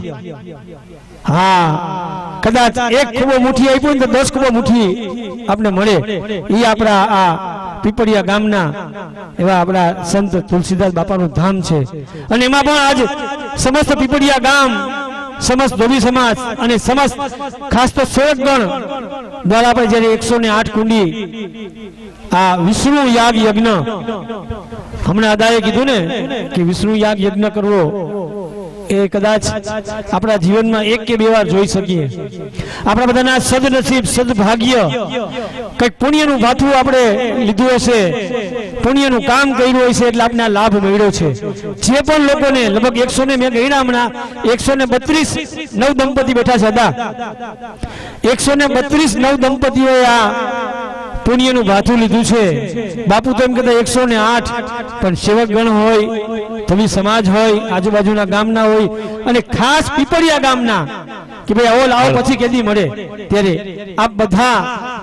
હા, કદાચ એક ખૂબો મુઠ્ઠી આપ્યું ને તો 10 ખૂબો મુઠ્ઠી આપણે મળે. એ આપણા આ પીપળિયા ગામના એવા આપણા સંત તુલસીદાસ બાપાનું ધામ છે. અને એમાં પણ આજ સમસ્ત પીપળિયા ગામ, સમસ્ત ધોબી સમાજ અને સમસ્ત ખાસ તો સેવકગણ દ્વારા આપણે જ્યારે 108 કુંડી આ વિષ્ણુ યાગ યજ્ઞ, હમણાં અદાએ કીધું ને કે વિષ્ણુ યાગ યજ્ઞ કરવો એ કદાચ આપણા જીવનમાં 1 કે 2 વાર જોઈ શકીએ. આપણા બધાના સદનસીબ, સદભાગ્ય, કંઈક પુણ્યનું ભાથું આપણે લીધું હશે, પુણ્યનું કામ કર્યું હશે એટલે આપણે આ લાભ મળ્યો છે. જે પણ લોકોને લગભગ 100 ને મેં ગણ્યા હમણાં 132 નવ દંપતી બેઠા છે હતા, 132 નવ દંપતીઓએ આ પુણ્યનું ભાથું લીધું છે. બાપુ તો એમ કહેતા 108, પણ સેવક ગણ હોય, ધોબી સમાજ હોય, આજુબાજુના ગામના હોય, અને ખાસ પીપળિયા ગામના કે ભાઈ આવો લાવો પછી કેદી મળે, ત્યારે આપ બધા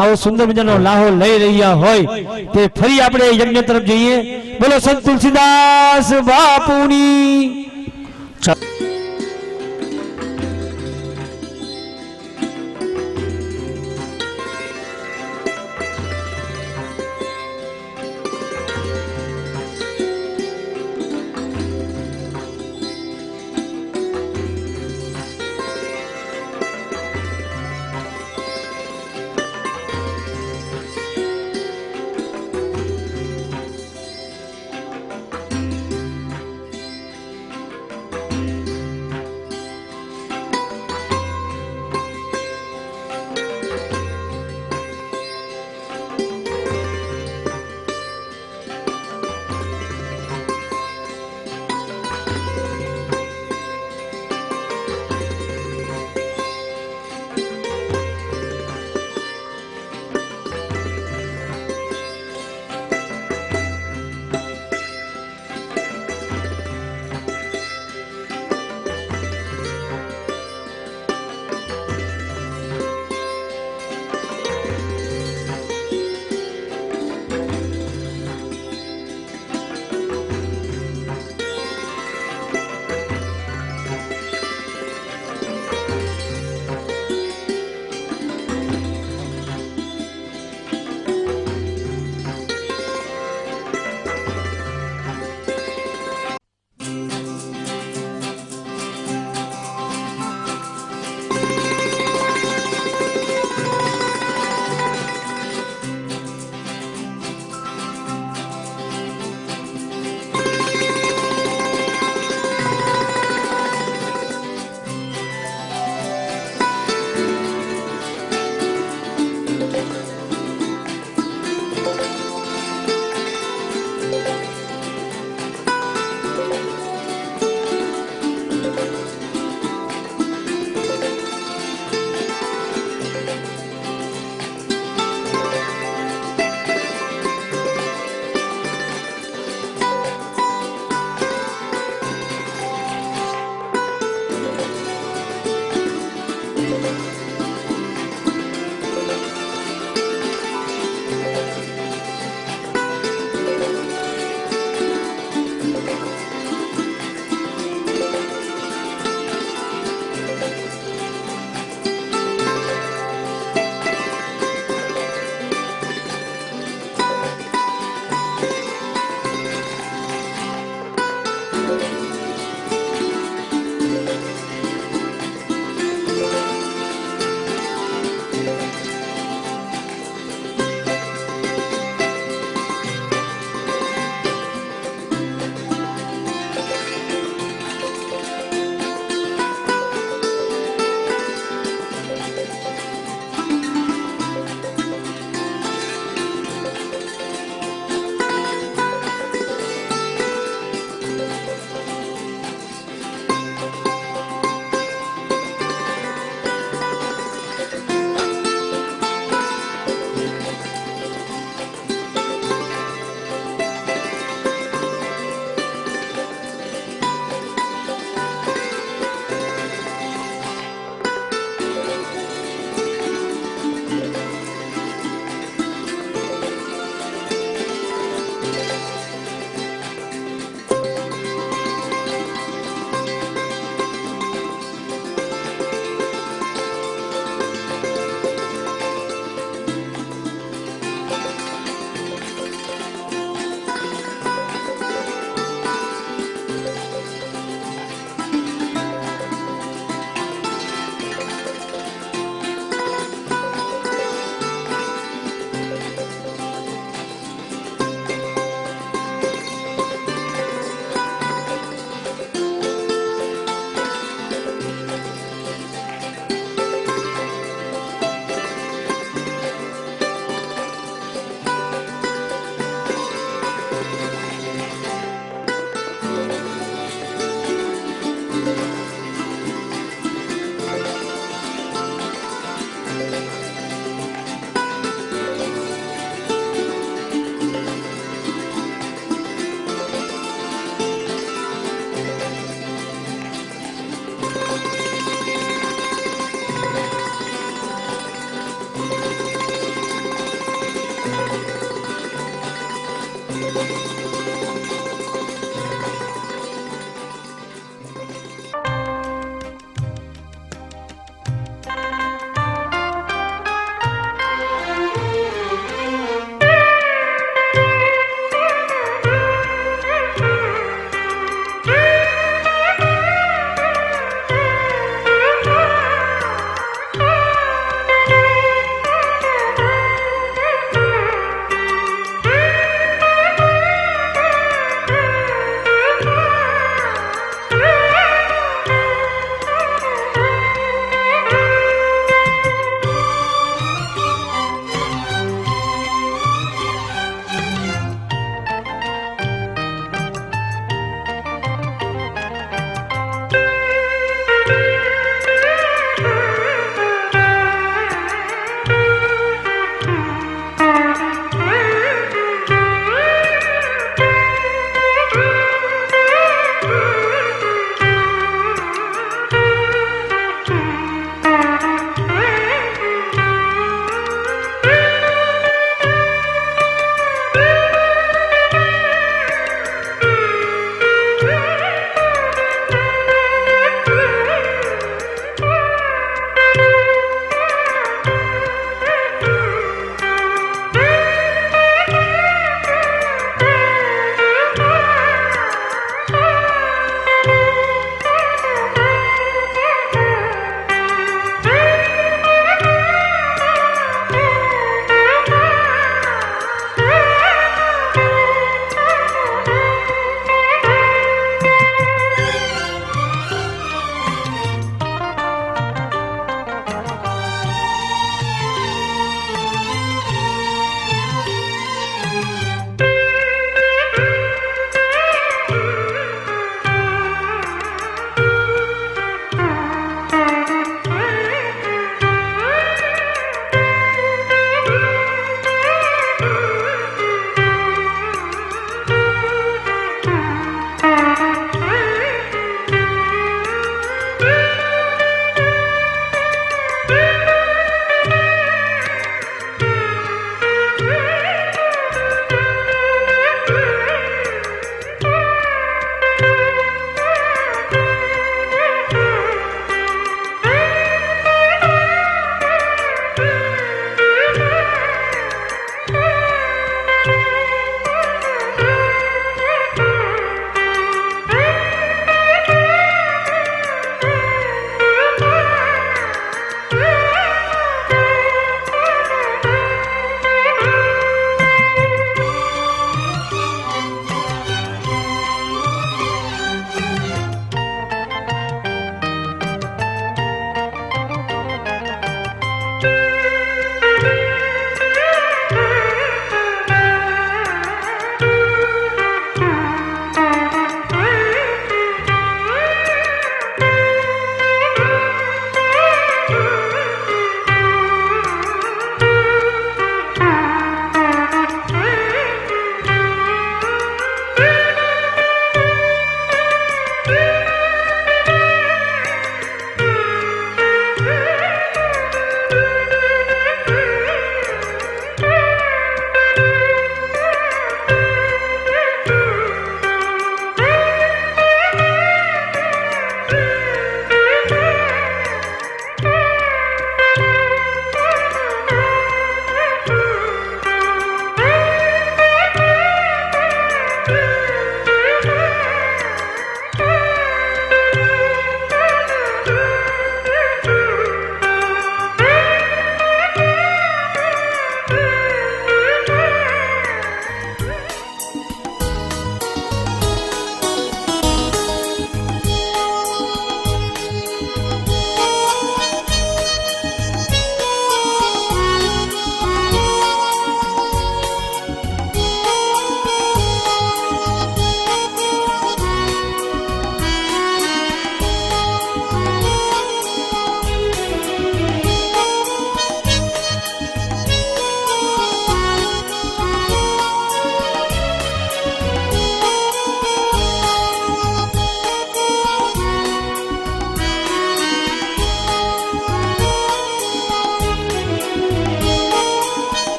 આવો સુંદર મજાનો લાહો લઈ રહ્યા હોય તે ફરી આપણે યજ્ઞ તરફ જઈએ. બોલો સંત તુલસીદાસ બાપુની.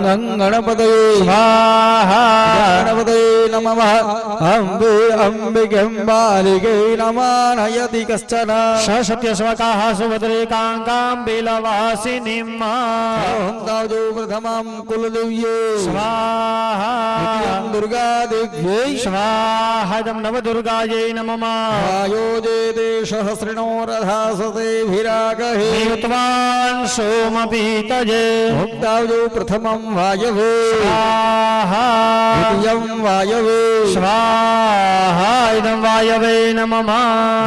ગણપતયે ગણપતયે નમઃ અંબે અંબિકેમ્બાલિકે નમાનયતિ કશ્ચન સત્યસ્વકાઃ સુભદ્રેકાંકાં બેલવાસિનીમ ઓમ તાજો પ્રથમં કુલદેવ્યે સ્વાહા દુર્ગા દેવ્યે સ્વાહાદમ નવદુર્ગાयै નમઃ આયોજેતે સહસ્રિણો રથાસતે વિરાગહે નિયુતવાન સોમપીતજે ઓમ તાજો પ્રથમં વાયવે સ્વાહા દ્વિતીયં વાયવે સ્વાહાદમ વાયવે નમઃ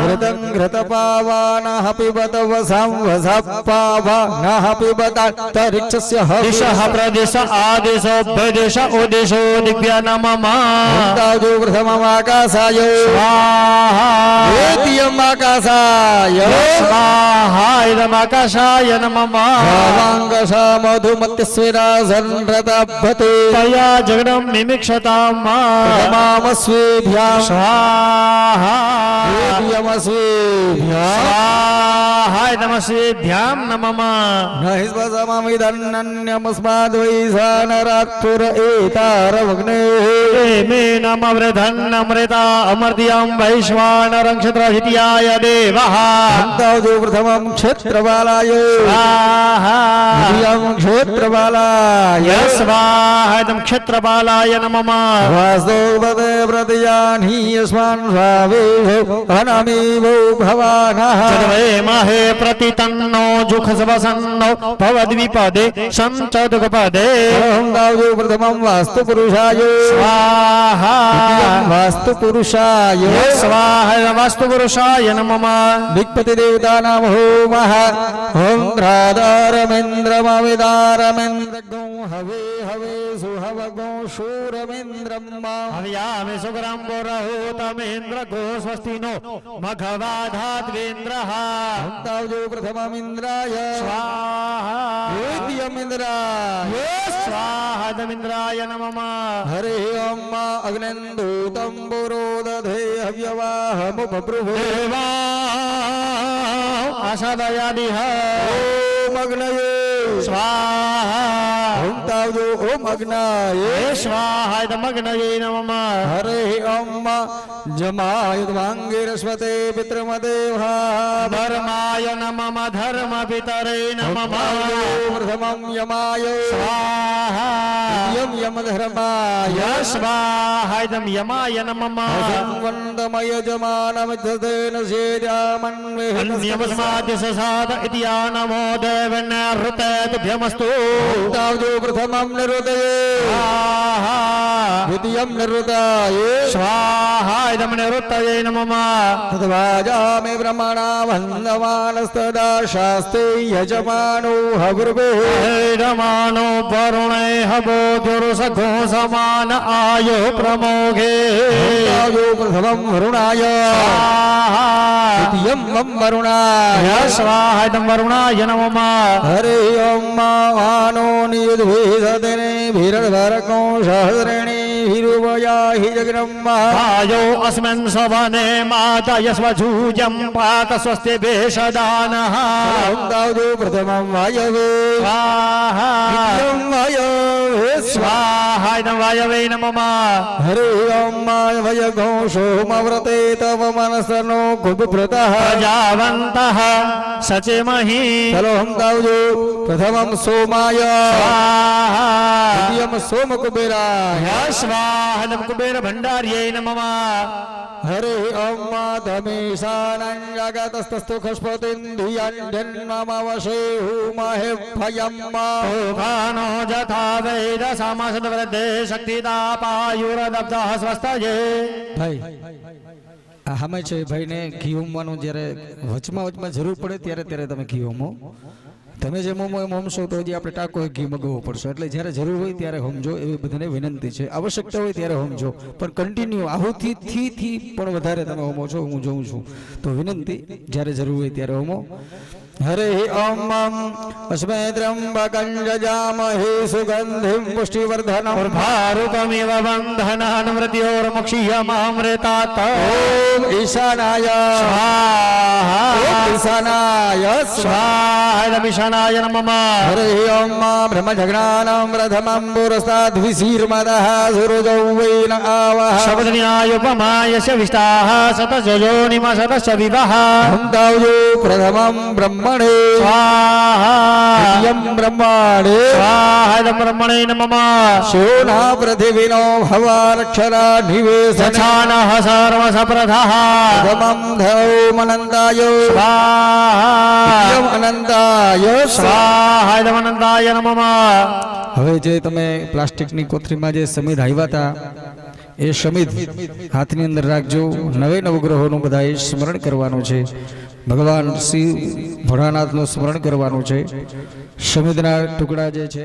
ઘૃતં ઘૃતપાવાનઃ પિબત વસં વસપાવાનઃ પિબત તરિક્ષસ્ય દિશ પ્રદેશ આદેશ ભદેશ ઓદેશો દિવ્ય નમઃ તાજો પ્રથમં આકાશાય સ્વાહા દ્વિતીયં આકાશાય સ્વાહાદમ આકાશાય નમઃ ભાવાંગસા મધુમત્યસ્વિરા સંરતભતે તયા જગદમ નિમિક્ષતામ પ્રથમામસ્વેભ્યામ સ્વાહા દ્વિતીયમસ્વેભ્યામ સ્વાહાદમસ્વેભ્યામ નમઃ नहि स्वसममिदन्नन्यमस्माद्वैसानरात्पुर एतारमग्ने मे नम वृधन्नमृता अमर्त्यं वैश्वानरं क्षत्रहित्याय देवः तावदो प्रथमं क्षेत्रबालाय स्वाहा द्वितीयं क्षेत्रबालाय स्वाहादं क्षत्रपालाय नमः वास्तवपदे प्रतिजानी यस्मान् स्वावेशो अनमीवो भवानः महे प्रतितन्नो जुखसवसन्नो भवद्विपदे सञ्चदुपदे ओम तावदो प्रथमं वास्तुपुरुषाय स्वाहा वास्तुपुरुषाय स्वाहा वास्तुपुरुषाय नमः दिक्पति देवतानां होमः ओम ध्रादारमेन्द्रमविदारमेन्द्रगो हवे हवे सुहवगो शूरमेन्द्रं हव्यामि सुग्रं पुरहूतमेन्द्र गो स्वस्तिनो मघवाधात्वेन्द्रः तावदो प्रथममिन्द्राय स्वाहा द्वितीयमिन्द्राय स्वाहादमिन्द्राय नमः हरे ओम अग्निन्दूतं पुरोदधे हव्यवाहमुपब्रुवे देवा आशादयादिह ओम अग्नये स्वाहा ओम तावदो ओम अग्नाये स्वाहादमग्नये नमः हरे ओम जमायुध्वाङ्गिरस्वते पितृमदेवा धर्माय नमः धर्मपितरे नमः प्रथमं यमाय स्वाहा यम यमधर्माय स्वाहादं यमाय नमः वन्दमय जमानमिद्धतेन सेद्यामन्वेहतस्मात् अन्यमस्माद्यससाद इति या नमो देवन्नहृतभ्यमस्तु तावदो प्रथमं निरुदये स्वाहा द्वितीयं निरुदाये स्वाहादं निरुत्तये नमः तद्वाजामि ब्रह्मणा वन्दमानस्तदा शास्ते यजमानो हविर्वे रमानो वरुणे हवो दुर्सघो समान आयो प्रमोघे तावदो प्रथमं वरुणाय द्वितीयं वं वरुणाय स्वाहादं वरुणाय नमः हरे ओम मानो नियुद्भेदने भीरभरको सहस्रेणे हिरुवया हि जगन्मा आयो अस्मिन् सवने माता यस्वजूजं पात स्वस्ति भेषदानः तावदो प्रथमं वायवे स्वाहा द्वितीयं वायवे स्वाहादं वायवे नमः हरे ओम माय घोषो मव्रते तव मनसनो कुब्रतः प्रजावन्तः सचिमहि चलो हम तावदो प्रथमं सोमाय स्वाहा द्वितीयं सोमकुबेराय स्वाहादं कुबेर भण्डार्यै नमः हरे ओम धमेशानं जगतस्तस्तु खस्पतिन्धियन्धन्ममवशे हुमहे भयं भानो जथा वेद समासदवृद्धे शक्तितापायुरदब्धः स्वस्तये ભાઈ આ સામે છે ભાઈને ઘી હોમવાનું જ્યારે વચમાં જરૂર પડે ત્યારે તમે ઘી હોમો તમે જે મોમો એમ હોમશો તો હજી આપણે ટાંકો ઘી મગાવવો પડશે એટલે જ્યારે જરૂર હોય ત્યારે હોમજો એવી બધાને વિનંતી છે આવશ્યકતા હોય ત્યારે હોમજો પણ કન્ટિન્યુ આહુતિથી પણ વધારે તમે હોમો છો હું જોઉં છું તો વિનંતી જ્યારે જરૂર હોય ત્યારે હોમો हरे ओम अस्मै त्र्यंबकं जजामहे सुगंधिं पुष्टिवर्धनम् उर्भारुकमिव बन्धनान् मृत्योर्मुक्षीयमामृतात् ओम ईशानाय स्वाहा ईशानाय स्वाहा સ્વામિનારાયણ મમ હરે ઓમ બ્રહ્મજ્ઞાનમ પ્રથમં પુરસ્તાદ્વિશીર્મદઃ સુરજૌ વૈ ન આવઃ શબ્દન્યાયોપમાય વિષ્ટાઃ સતજજો નિમ સતશ્ચ વિવાહ હંતાવજો પ્રથમં બ્રહ્મણે સ્વાહા યમ બ્રહ્માણે સ્વાહા બ્રહ્મણે નમઃ શોના પૃથિવીનો ભવાનક્ષરા નિવેશ સછાનઃ સર્વ સપ્રથઃ પ્રથમં ધૌમનંદાય સ્વાહા યમ અનંતાય સ્વાહા અનંતાય નમઃ હવે જે તમે પ્લાસ્ટિકની કોથળીમાં જે સમિધ આવ્યા હતા એ સમિધ હાથની અંદર રાખજો. નવે નવગ્રહોનું બધાએ સ્મરણ કરવાનું છે. ભગવાન શ્રી ભોળાનાથનું સ્મરણ કરવાનું છે. સમિધના ટુકડા જે છે